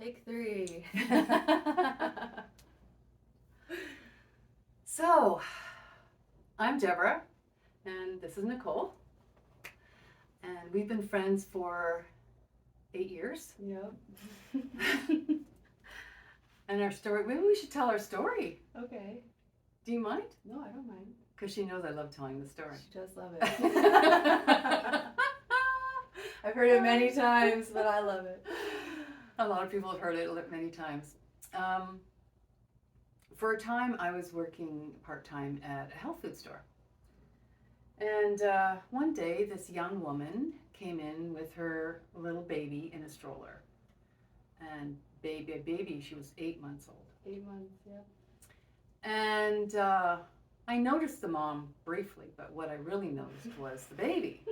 Take 3. So, I'm Debra, and this is Nicole, and we've been friends for 8 years. Yep. And our story, maybe we should tell our story. Okay. Do you mind? No, I don't mind. Because she knows I love telling the story. She does love it. I've heard it many times, but I love it. A lot of people have heard it many times. For a time, I was working part-time at a health food store. And one day, this young woman came in with her little baby in a stroller. And baby, she was 8 months old. 8 months, yeah. And I noticed the mom briefly, but what I really noticed was the baby.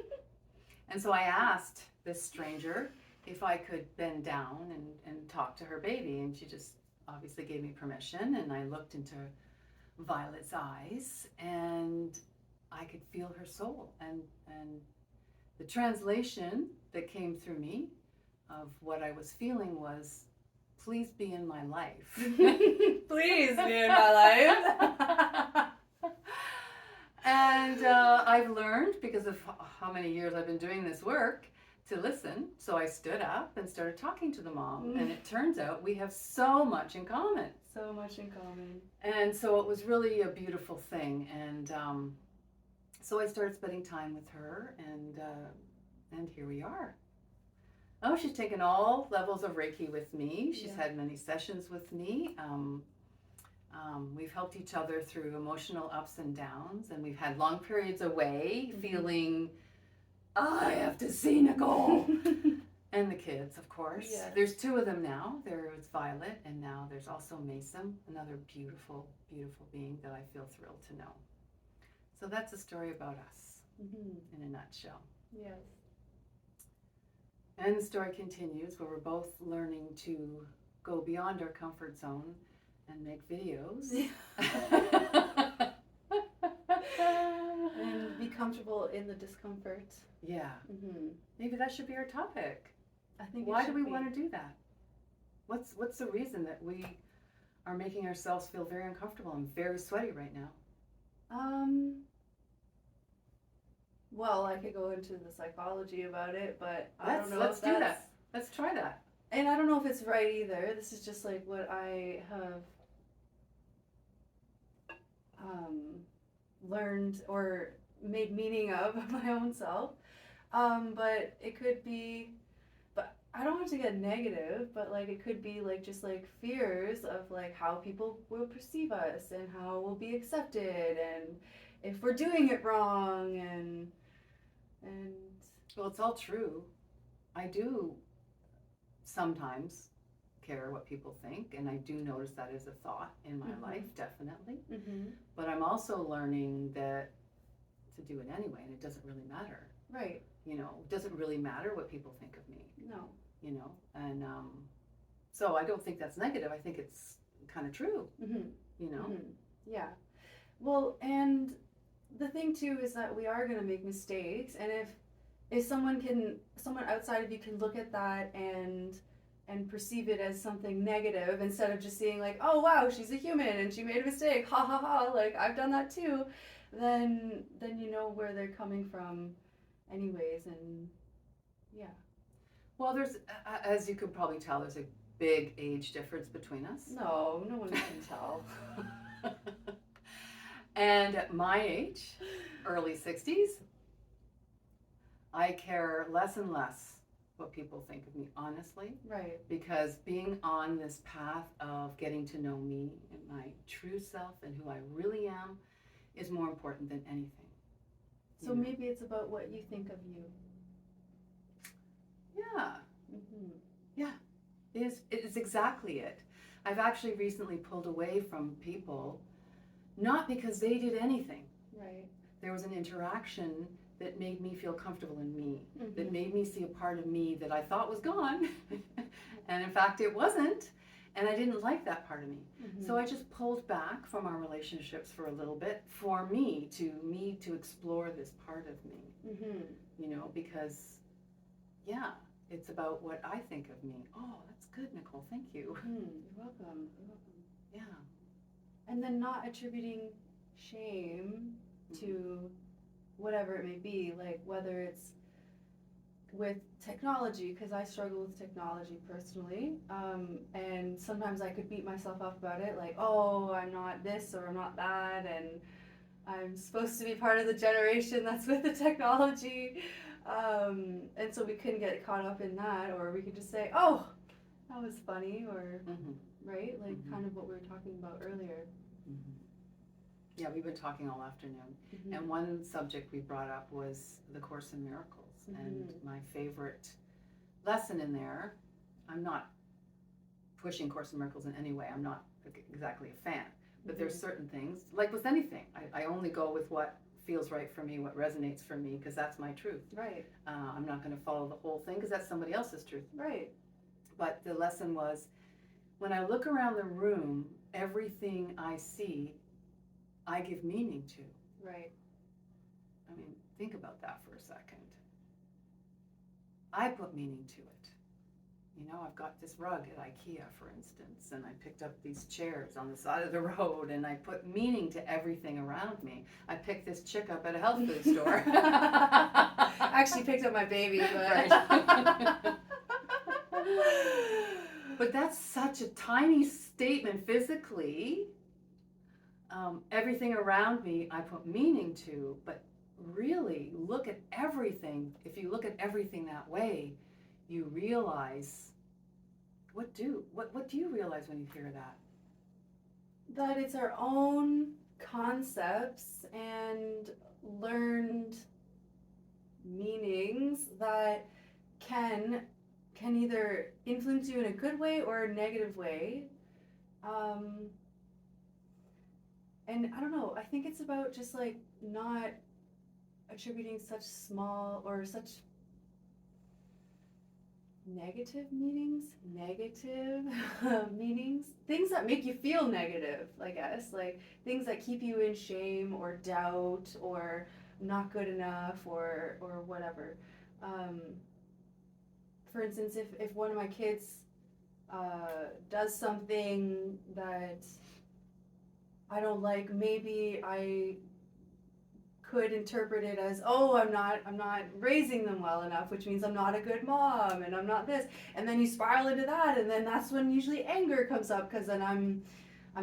And so I asked this stranger if I could bend down and talk to her baby, and she just obviously gave me permission, and I looked into Violet's eyes, and I could feel her soul, and the translation that came through me of what I was feeling was, please be in my life. Please be in my life. And I've learned, because of how many years I've been doing this work, to listen. So I stood up and started talking to the mom, and it turns out we have so much in common. So much in common. And so it was really a beautiful thing. And so I started spending time with her, and here we are. Oh, she's taken all levels of Reiki with me. She's had many sessions with me. We've helped each other through emotional ups and downs, and we've had long periods away feeling, I have to see Nicole. And the kids, of course. Yeah. There's 2 of them now. There's Violet, and now there's also Mason, another beautiful, beautiful being that I feel thrilled to know. So that's a story about us in a nutshell. Yes. And the story continues where we're both learning to go beyond our comfort zone and make videos. And be comfortable in the discomfort. Yeah. Maybe that should be our topic. I think. Why do we want to do that? What's the reason that we are making ourselves feel very uncomfortable? I'm very sweaty right now. Well, I could go into the psychology about it, but I don't know. Let's do that. Let's try that. And I don't know if it's right either. This is just like what I have learned or made meaning of my own self. But it could be, but I don't want to get negative, but like it could be like just like fears of like how people will perceive us and how we'll be accepted and if we're doing it wrong and well, it's all true. I do sometimes care what people think, and I do notice that as a thought in my life, definitely. But I'm also learning that to do it anyway, and it doesn't really matter. Right. You know, it doesn't really matter what people think of me. No. You know, and so I don't think that's negative. I think it's kind of true. You know. Yeah. Well, and the thing too is that we are going to make mistakes, and if someone outside of you can look at that and perceive it as something negative instead of just seeing like, oh wow, she's a human and she made a mistake, ha ha ha, like I've done that too, then you know where they're coming from anyways. And yeah. Well, there's, as you could probably tell, there's a big age difference between us. No one can tell. And at my age, early 60s, I care less and less what people think of me, honestly. Right. Because being on this path of getting to know me and my true self and who I really am is more important than anything. So maybe it's about what you think of you. Yeah. Yeah. It is exactly it. I've actually recently pulled away from people, not because they did anything. Right. There was an interaction that made me feel comfortable in me, that made me see a part of me that I thought was gone. And in fact, it wasn't. And I didn't like that part of me. So I just pulled back from our relationships for a little bit for me to explore this part of me, you know, because, yeah, it's about what I think of me. Oh, that's good, Nicole. Thank you. You're welcome. You're welcome. Yeah. And then not attributing shame to whatever it may be, like whether it's with technology, because I struggle with technology personally, and sometimes I could beat myself up about it, like, oh, I'm not this or I'm not that, and I'm supposed to be part of the generation that's with the technology, and so we couldn't get caught up in that, or we could just say, oh, that was funny, or right, like kind of what we were talking about earlier. Yeah, we've been talking all afternoon, and one subject we brought up was the Course in Miracles. And my favorite lesson in there, I'm not pushing Course in Miracles in any way. I'm not exactly a fan. But there's certain things, like with anything, I only go with what feels right for me, what resonates for me, because that's my truth. Right. I'm not going to follow the whole thing because that's somebody else's truth. Right. But the lesson was, when I look around the room, everything I see, I give meaning to. Right. I mean, think about that for a second. I put meaning to it. You know, I've got this rug at IKEA, for instance, and I picked up these chairs on the side of the road, and I put meaning to everything around me. I picked this chick up at a health food store. Actually picked up my baby, but... Right. But that's such a tiny statement physically. Everything around me I put meaning to, but really look at everything. If you look at everything that way, you realize, what do you realize when you hear that? That it's our own concepts and learned meanings that can either influence you in a good way or a negative way. And I don't know, I think it's about just like not attributing such small or such negative meanings, things that make you feel negative, I guess, like things that keep you in shame or doubt or not good enough or whatever. For instance, if one of my kids does something that I don't like, maybe I could interpret it as, oh, I'm not raising them well enough, which means I'm not a good mom and I'm not this, and then you spiral into that, and then that's when usually anger comes up, because then I'm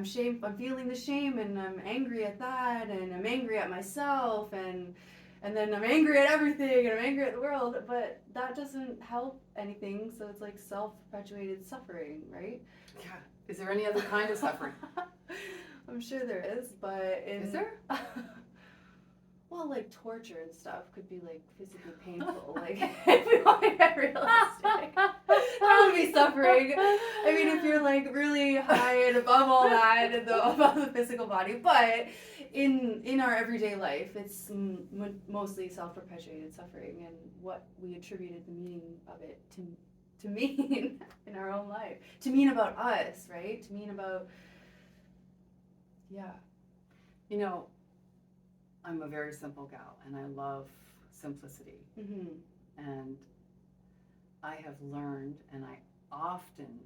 feeling the shame, and I'm angry at that, and I'm angry at myself, and then I'm angry at everything, and I'm angry at the world, but that doesn't help anything, so it's like self-perpetuated suffering, right? Yeah. Is there any other kind of suffering? I'm sure there is, but Is there? Well, like torture and stuff could be like physically painful. Like if we want to get realistic, that would be suffering. I mean, if you're like really high and above all that and above the physical body, but in our everyday life, it's mostly self-perpetuated suffering, and what we attributed the meaning of it to mean in our own life, to mean about us, right? To mean about, yeah. You know, I'm a very simple gal, and I love simplicity. And I have learned, and I often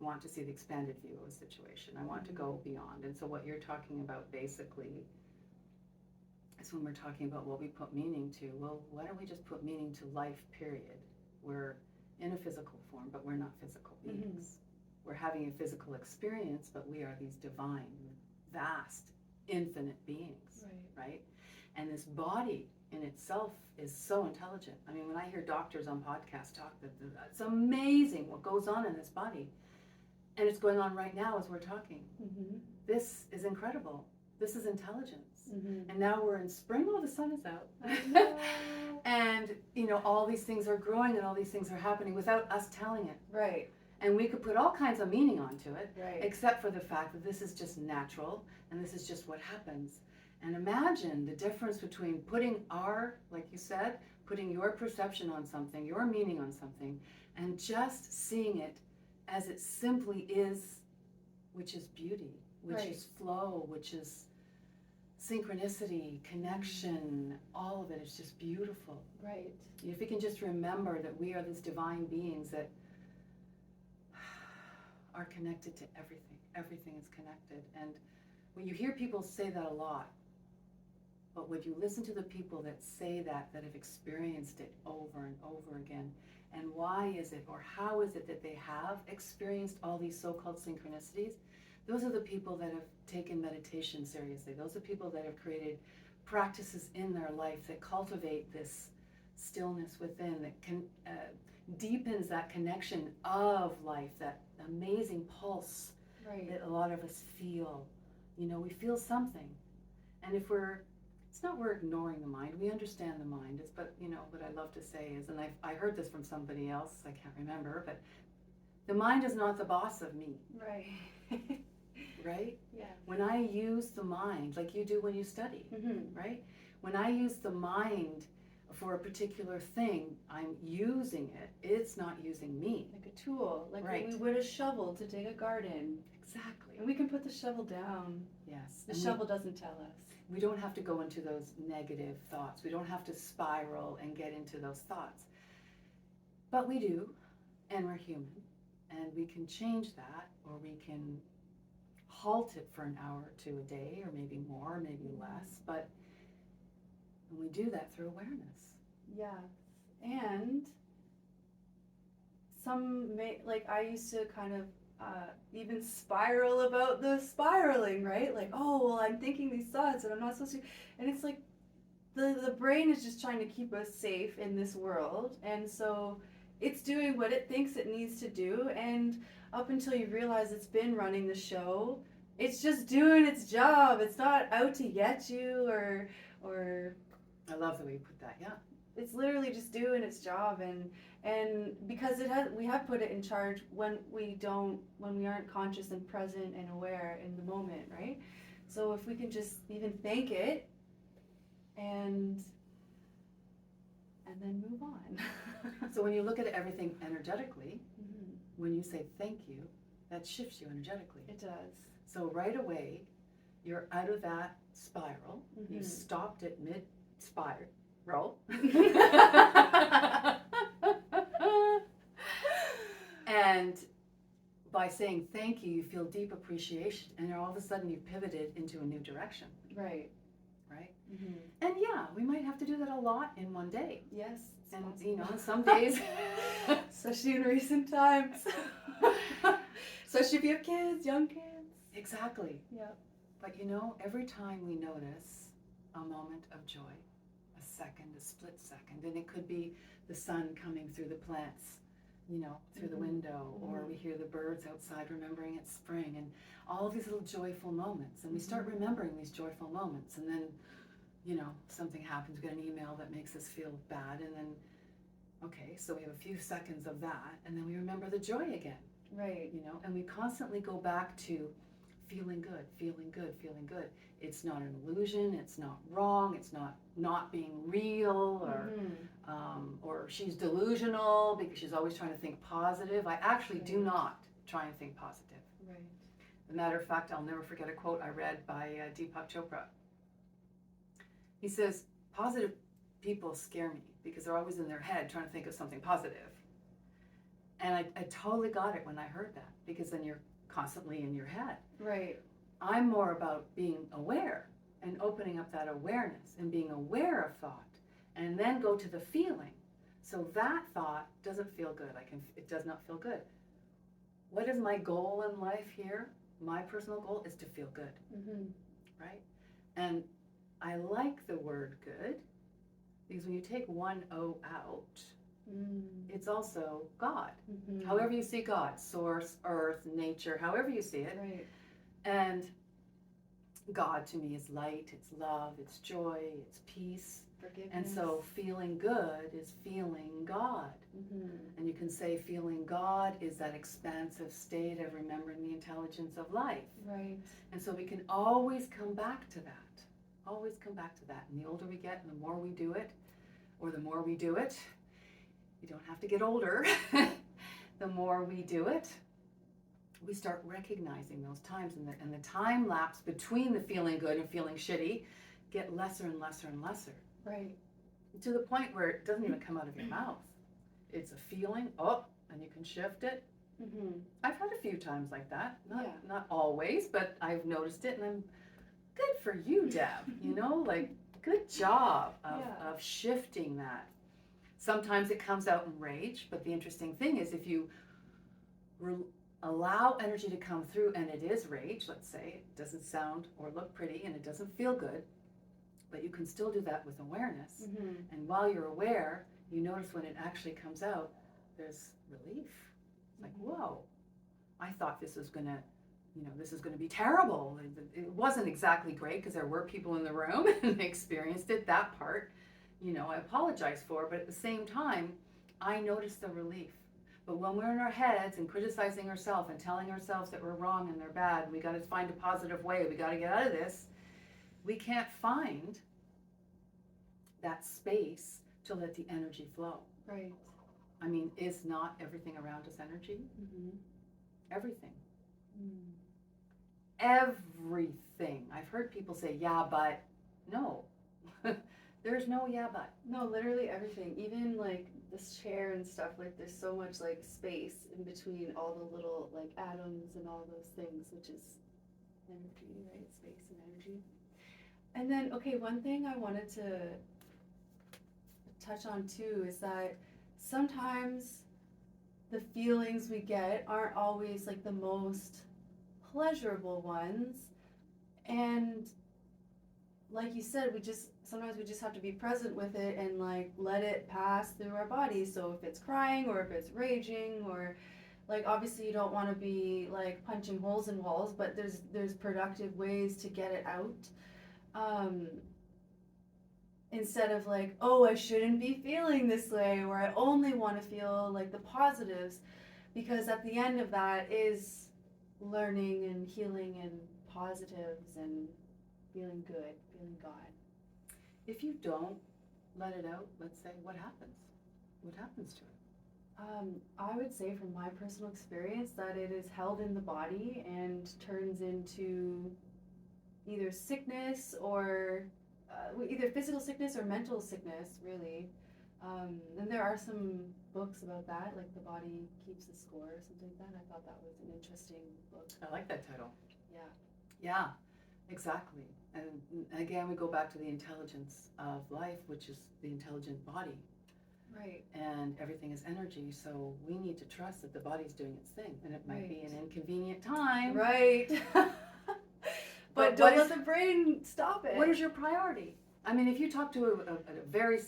want to see the expanded view of a situation. I want to go beyond. And so what you're talking about basically is, when we're talking about what we put meaning to, well, why don't we just put meaning to life, period? We're in a physical form, but we're not physical beings. We're having a physical experience, but we are these divine, vast, infinite beings, right? And this body in itself is so intelligent. I mean, when I hear doctors on podcasts talk, it's amazing what goes on in this body. And it's going on right now as we're talking. This is incredible. This is intelligence. And now we're in spring. Oh, the sun is out. And, you know, all these things are growing and all these things are happening without us telling it. Right. And we could put all kinds of meaning onto it, Right. except for the fact that this is just natural and this is just what happens. And imagine the difference between putting like you said, putting your perception on something, your meaning on something, and just seeing it as it simply is, which is beauty, which is flow, which is synchronicity, connection, all of it is just beautiful. Right. If we can just remember that we are these divine beings that are connected to everything. Everything is connected. And when you hear people say that a lot, but when you listen to the people that say that have experienced it over and over again, and why is it or how is it that they have experienced all these so-called synchronicities, those are the people that have taken meditation seriously. Those are people that have created practices in their life that cultivate this stillness within, that can deepens that connection of life, that amazing pulse that a lot of us feel. You know, we feel something. And if it's not we're ignoring the mind, we understand the mind. But, you know, what I love to say is, and I heard this from somebody else, I can't remember, but the mind is not the boss of me. Right. Right? Yeah. When I use the mind, like you do when you study, right? When I use the mind for a particular thing, I'm using it. It's not using me. Like a tool, like Right. when we would a shovel to dig a garden. Exactly. And we can put the shovel down. Yes. The shovel doesn't tell us. We don't have to go into those negative thoughts. We don't have to spiral and get into those thoughts. But we do, and we're human. And we can change that, or we can halt it for an hour or two a day, or maybe more, maybe less. But when we do that through awareness. Yeah. And like I used to kind of even spiral about the spiraling, right? Like, oh, well, I'm thinking these thoughts and I'm not supposed to. And it's like the brain is just trying to keep us safe in this world. And so it's doing what it thinks it needs to do. And up until you realize it's been running the show, it's just doing its job. It's not out to get you or I love the way you put that, yeah. It's literally just doing its job, and because we have put it in charge when we aren't conscious and present and aware in the moment, right? So if we can just even thank it and then move on. So when you look at everything energetically, when you say thank you, that shifts you energetically. It does. So right away, you're out of that spiral. You stopped at mid-spiral. And by saying thank you, you feel deep appreciation, and all of a sudden you've pivoted into a new direction. Right. Right? And yeah, we might have to do that a lot in one day. Yes. And you know, some days, especially in recent times, especially if you have kids, young kids. Exactly. Yeah. But you know, every time we notice a moment of joy, a second, a split second, and it could be the sun coming through the plants, you know, through the window, or we hear the birds outside remembering it's spring, and all these little joyful moments. And we start remembering these joyful moments, and then, you know, something happens, we get an email that makes us feel bad, and then, okay, so we have a few seconds of that, and then we remember the joy again. Right. You know, and we constantly go back to feeling good, feeling good, feeling good. It's not an illusion, it's not wrong, it's not being real, or she's delusional because she's always trying to think positive. I actually do not try and think positive. Right. As a matter of fact, I'll never forget a quote I read by Deepak Chopra. He says, positive people scare me because they're always in their head trying to think of something positive. And I totally got it when I heard that, because then you're constantly in your head. Right. I'm more about being aware and opening up that awareness and being aware of thought, and then go to the feeling. So that thought doesn't feel good. It does not feel good. What is my goal in life here? My personal goal is to feel good, right? And I like the word good because when you take one O out, it's also God. However you see God, source, earth, nature, however you see it. Right. And God to me is light, it's love, it's joy, it's peace. Forgiveness. And so feeling good is feeling God. And you can say feeling God is that expansive state of remembering the intelligence of life. Right. And so we can always come back to that. Always come back to that. And the older we get and the more we do it, or the more we do it, you don't have to get older. The more we do it, we start recognizing those times, and the time lapse between the feeling good and feeling shitty get lesser and lesser and lesser. Right. To the point where it doesn't even come out of your mouth. It's a feeling, and you can shift it, I've had a few times like that. Yeah. Not always, but I've noticed it, and I'm good for you, Deb. You know, like good job of shifting that. Sometimes it comes out in rage, but the interesting thing is if you allow energy to come through and it is rage, let's say, it doesn't sound or look pretty and it doesn't feel good, but you can still do that with awareness. And while you're aware, you notice when it actually comes out, there's relief. It's like, whoa, I thought this was gonna, this is gonna be terrible. It wasn't exactly great because there were people in the room and they experienced it, that part, I apologize for, but at the same time, I noticed the relief. But when we're in our heads and criticizing ourselves and telling ourselves that we're wrong and they're bad, we got to find a positive way, we got to get out of this, we can't find that space to let the energy flow. Right. I mean, is not everything around us energy? Everything. Everything. I've heard people say, yeah, but no. There's no yeah, but. No, literally everything. Even like this chair and stuff, like there's so much like space in between all the little like atoms and all those things, which is energy, right? Space and energy. And then, okay, one thing I wanted to touch on too is that sometimes the feelings we get aren't always like the most pleasurable ones. And like you said, sometimes we just have to be present with it and like let it pass through our body. So if it's crying or if it's raging, or like obviously you don't want to be like punching holes in walls, but there's productive ways to get it out. Instead of like, oh, I shouldn't be feeling this way, or I only want to feel like the positives, because at the end of that is learning and healing and positives and feeling good, feeling God. If you don't let it out, let's say, what happens? What happens to it? I would say from my personal experience that it is held in the body and turns into either sickness or either physical sickness or mental sickness, really. And there are some books about that, like The Body Keeps the Score or something like that. I thought that was an interesting book. I like that title. Yeah. Yeah, exactly. And again, we go back to the intelligence of life, which is the intelligent body. Right. And everything is energy, so we need to trust that the body's doing its thing. And it might be an inconvenient time. Right. But don't let the brain stop it. What is your priority? I mean, if you talk to a very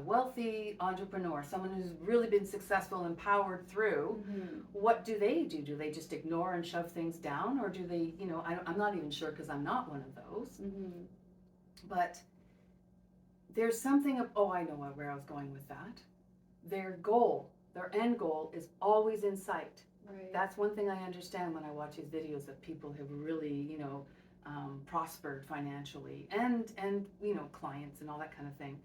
wealthy entrepreneur, someone who's really been successful and powered through, what do? Do they just ignore and shove things down? Or do they, I'm not even sure because I'm not one of those. But there's something I know where I was going with that. Their end goal is always in sight. Right. That's one thing I understand when I watch these videos that people have really, prospered financially and clients and all that kind of thing.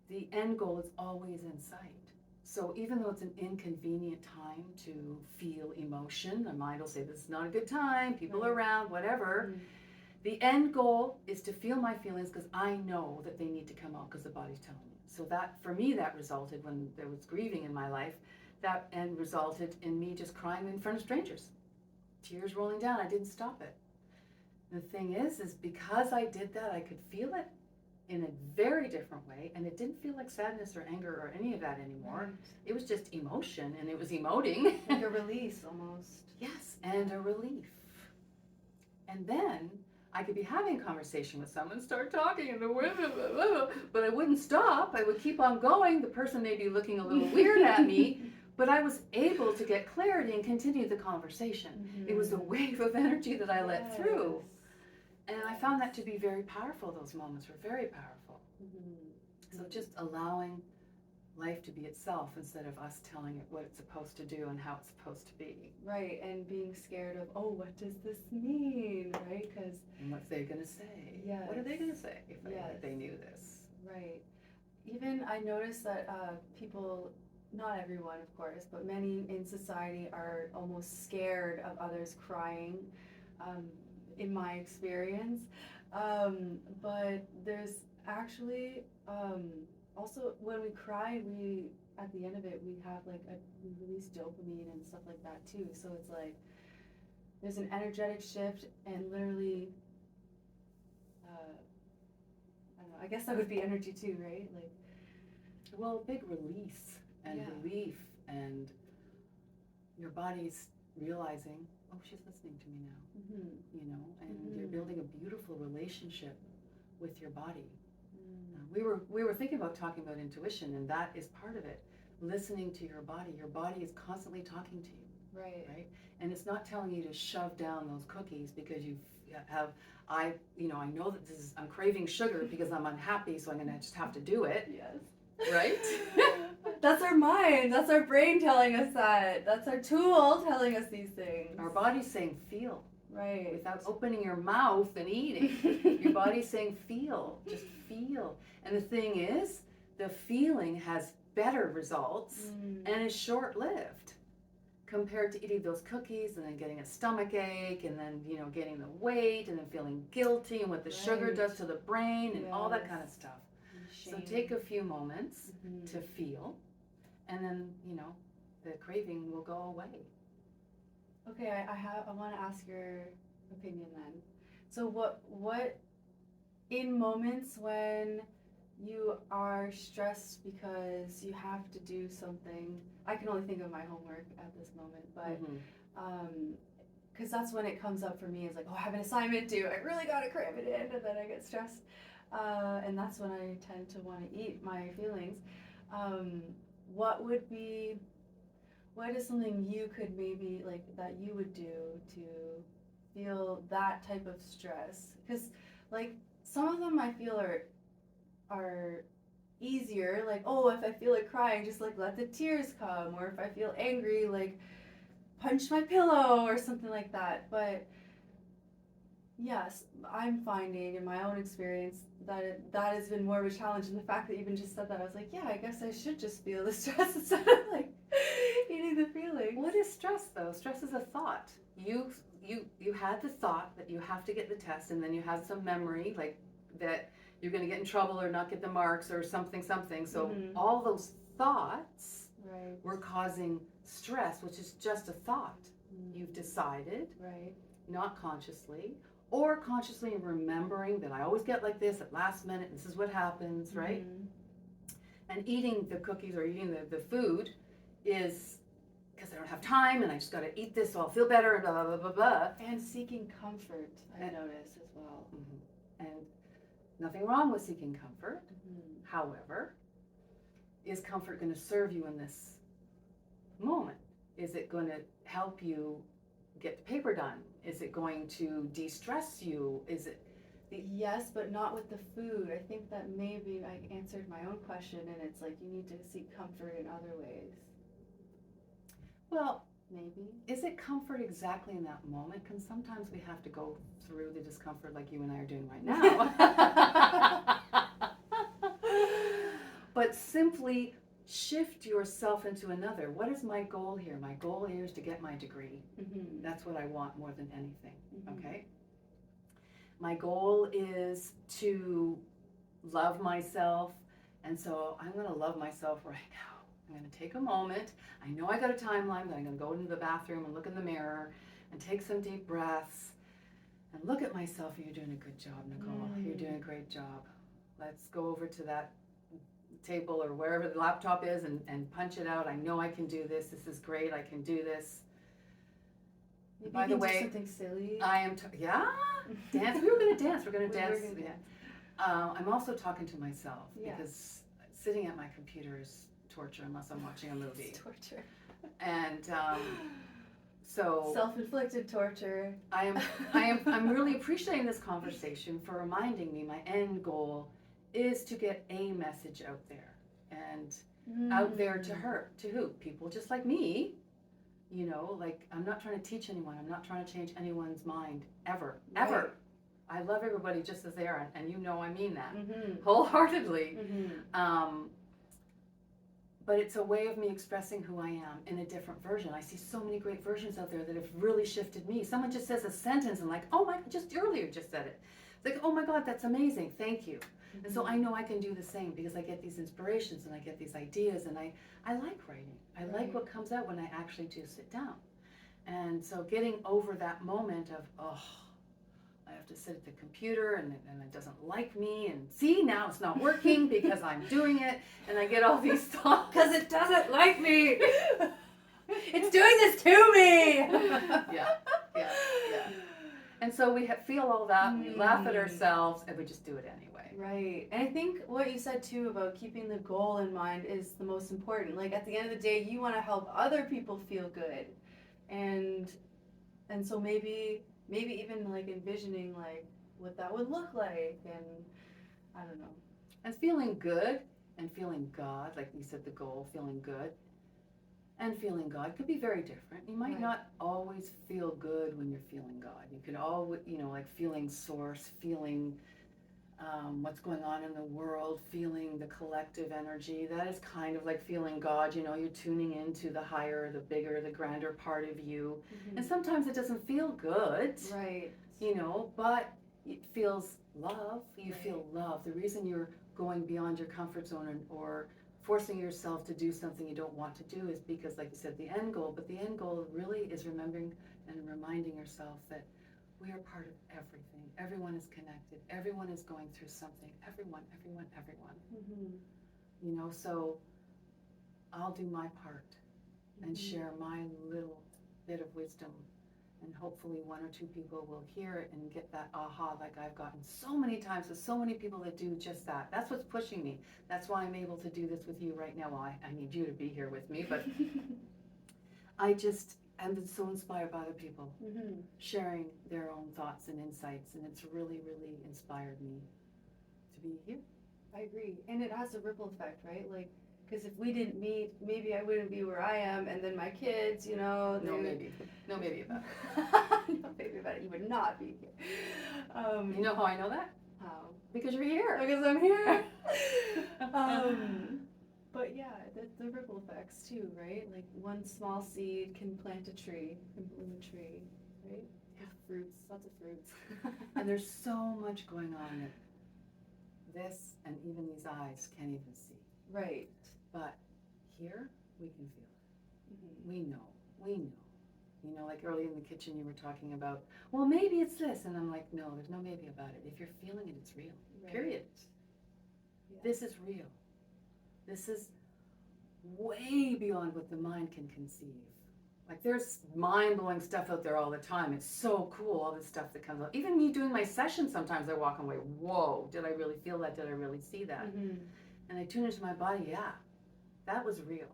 The end goal is always in sight. So even though it's an inconvenient time to feel emotion, the mind will say this is not a good time, people are around, whatever. The end goal is to feel my feelings because I know that they need to come out because the body's telling me. So that, for me, that resulted when there was grieving in my life, that end resulted in me just crying in front of strangers. Tears rolling down, I didn't stop it. The thing is because I did that, I could feel it in a very different way, and it didn't feel like sadness or anger or any of that anymore. Right. It was just emotion, and it was emoting. Like a release, almost. Yes, and a relief. And then I could be having a conversation with someone, start talking, and but I wouldn't stop. I would keep on going. The person may be looking a little weird at me, but I was able to get clarity and continue the conversation. It was a wave of energy that I let through. And I found that to be very powerful. Those moments were very powerful. So just allowing life to be itself instead of us telling it what it's supposed to do and how it's supposed to be. Right, and being scared of, what does this mean, right? And what's they going to say? Yes. What are they going to say if they knew this? Right. Even I noticed that people, not everyone of course, but many in society are almost scared of others crying. In my experience, but there's actually also when we cry, at the end of it, we release dopamine and stuff like that too. So it's like there's an energetic shift, and literally, I don't know. I guess that would be energy too, right? Like, well, big release and Yeah. relief, and your body's realizing, oh, she's listening to me now, you know, and you're building a beautiful relationship with your body. We were thinking about talking about intuition, and that is part of it. Listening to your body. Your body is constantly talking to you, right? And it's not telling you to shove down those cookies because you I know that I'm craving sugar because I'm unhappy, so I'm going to just have to do it. Yes. Right? That's our mind. That's our brain telling us that. That's our tool telling us these things. Our body's saying feel. Right. Without opening your mouth and eating. Your body's saying feel. Just feel. And the thing is, the feeling has better results and is short-lived compared to eating those cookies and then getting a stomach ache and then, you know, gaining the weight and then feeling guilty and what the sugar does to the brain and all that kind of stuff. So take a few moments to feel, and then, you know, the craving will go away. Okay, I want to ask your opinion then. So what in moments when you are stressed because you have to do something, I can only think of my homework at this moment, but because that's when it comes up for me, is like, oh, I have an assignment due, I really got to cram it in, and then I get stressed. And that's when I tend to want to eat my feelings. What is something you could maybe, like, that you would do to feel that type of stress? Because, like, some of them I feel are easier, like, oh, if I feel like crying, just like let the tears come, or if I feel angry, like punch my pillow or something like that. But yes, I'm finding in my own experience that that has been more of a challenge, and the fact that you even just said that, I was like, yeah, I guess I should just feel the stress instead of like eating the feeling. What is stress though? Stress is a thought. You had the thought that you have to get the test, and then you had some memory like that you're going to get in trouble or not get the marks or something. So all those thoughts were causing stress, which is just a thought. You've decided, not consciously, or consciously remembering that I always get like this at last minute, this is what happens, right? And eating the cookies or eating the food is because I don't have time and I just got to eat this so I'll feel better and blah, blah, blah, blah, blah. And seeking comfort, I notice as well. And nothing wrong with seeking comfort. However, is comfort going to serve you in this moment? Is it going to help you get the paper done? Is it going to de-stress you? Is it? Yes, but not with the food. I think that maybe I answered my own question, and it's like you need to seek comfort in other ways. Well, maybe. Is it comfort exactly in that moment? Because sometimes we have to go through the discomfort like you and I are doing right now. But simply shift yourself into another. What is my goal here? My goal here is to get my degree. That's what I want more than anything, okay? My goal is to love myself, and so I'm going to love myself right now. I'm going to take a moment. I know I got a timeline, but I'm going to go into the bathroom and look in the mirror and take some deep breaths and look at myself. You're doing a good job, Nicole. You're doing a great job. Let's go over to that table or wherever the laptop is and punch it out. I know I can do this. This is great. I can do this. Maybe By the way, do something silly. I am, dance. We were going to dance. We're going to dance. I'm also talking to myself because sitting at my computer is torture unless I'm watching a movie. It's torture. And so self-inflicted torture. I'm really appreciating this conversation for reminding me my end goal is to get a message out there, and out there to who? People just like me. You know, like, I'm not trying to teach anyone. I'm not trying to change anyone's mind ever. I love everybody just as they are, and you know I mean that wholeheartedly. But it's a way of me expressing who I am in a different version. I see so many great versions out there that have really shifted me. Someone just says a sentence and like, oh my, just earlier just said it. It's like, oh my God, that's amazing. Thank you. And so I know I can do the same because I get these inspirations and I get these ideas, and I like writing. I like what comes out when I actually do sit down. And so getting over that moment of, oh, I have to sit at the computer and it doesn't like me, and see, now it's not working because I'm doing it, and I get all these thoughts. Because it doesn't like me. It's doing this to me. Yeah. And so we feel all that, we laugh at ourselves, and we just do it anyway. Right. And I think what you said too about keeping the goal in mind is the most important. Like at the end of the day, you want to help other people feel good. And so maybe even like envisioning like what that would look like, and I don't know. And feeling good and feeling God, like you said, the goal, feeling good and feeling God could be very different. You might not always feel good when you're feeling God. You could always, like feeling source, feeling what's going on in the world, feeling the collective energy. That is kind of like feeling God. You're tuning into the higher, the bigger, the grander part of you. And sometimes it doesn't feel good. Right. But it feels love. You feel love. The reason you're going beyond your comfort zone or forcing yourself to do something you don't want to do is because, like you said, the end goal. But the end goal really is remembering and reminding yourself that we are part of everything. Everyone is connected. Everyone is going through something. Everyone. So I'll do my part and share my little bit of wisdom, and hopefully one or two people will hear it and get that aha, like I've gotten so many times with so many people that do just that. That's what's pushing me. That's why I'm able to do this with you right now. Well, I need you to be here with me, but I just am so inspired by other people sharing their own thoughts and insights, and it's really, really inspired me to be here. I agree. And it has a ripple effect, right? Like, because if we didn't meet, maybe I wouldn't be where I am, and then my kids, No maybe about it. No maybe about it. You would not be here. You know how I know that? How? Because you're here. Because I'm here. But yeah, the ripple effects too, right? Like one small seed can plant a tree, can bloom a tree, right? Yeah. Fruits, lots of fruits. And there's so much going on that this and even these eyes can't even see. Right. But here we can feel it. We know. Like early in the kitchen you were talking about, well, maybe it's this. And I'm like, no, there's no maybe about it. If you're feeling it, it's real. Right. Period. Yeah. This is real. This is way beyond what the mind can conceive. Like there's mind-blowing stuff out there all the time. It's so cool, all this stuff that comes out. Even me doing my sessions, sometimes I walk away, whoa, did I really feel that? Did I really see that? And I tune into my body, yeah, that was real.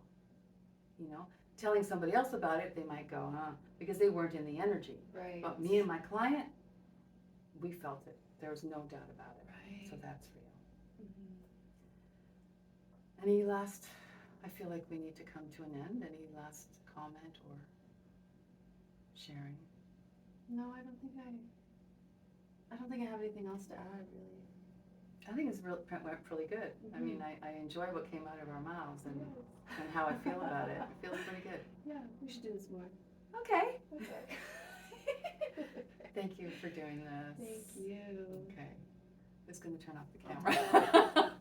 Telling somebody else about it, they might go, because they weren't in the energy. Right. But me and my client, we felt it. There was no doubt about it. Right. So that's real. Any last, I feel like we need to come to an end. Any last comment or sharing? No, I don't think I have anything else to add, really. I think it's went really good. I mean, I enjoy what came out of our mouths and how I feel about it. It feels pretty good. Yeah, we should do this more. Okay. Thank you for doing this. Thank you. Okay. Just going to turn off the camera.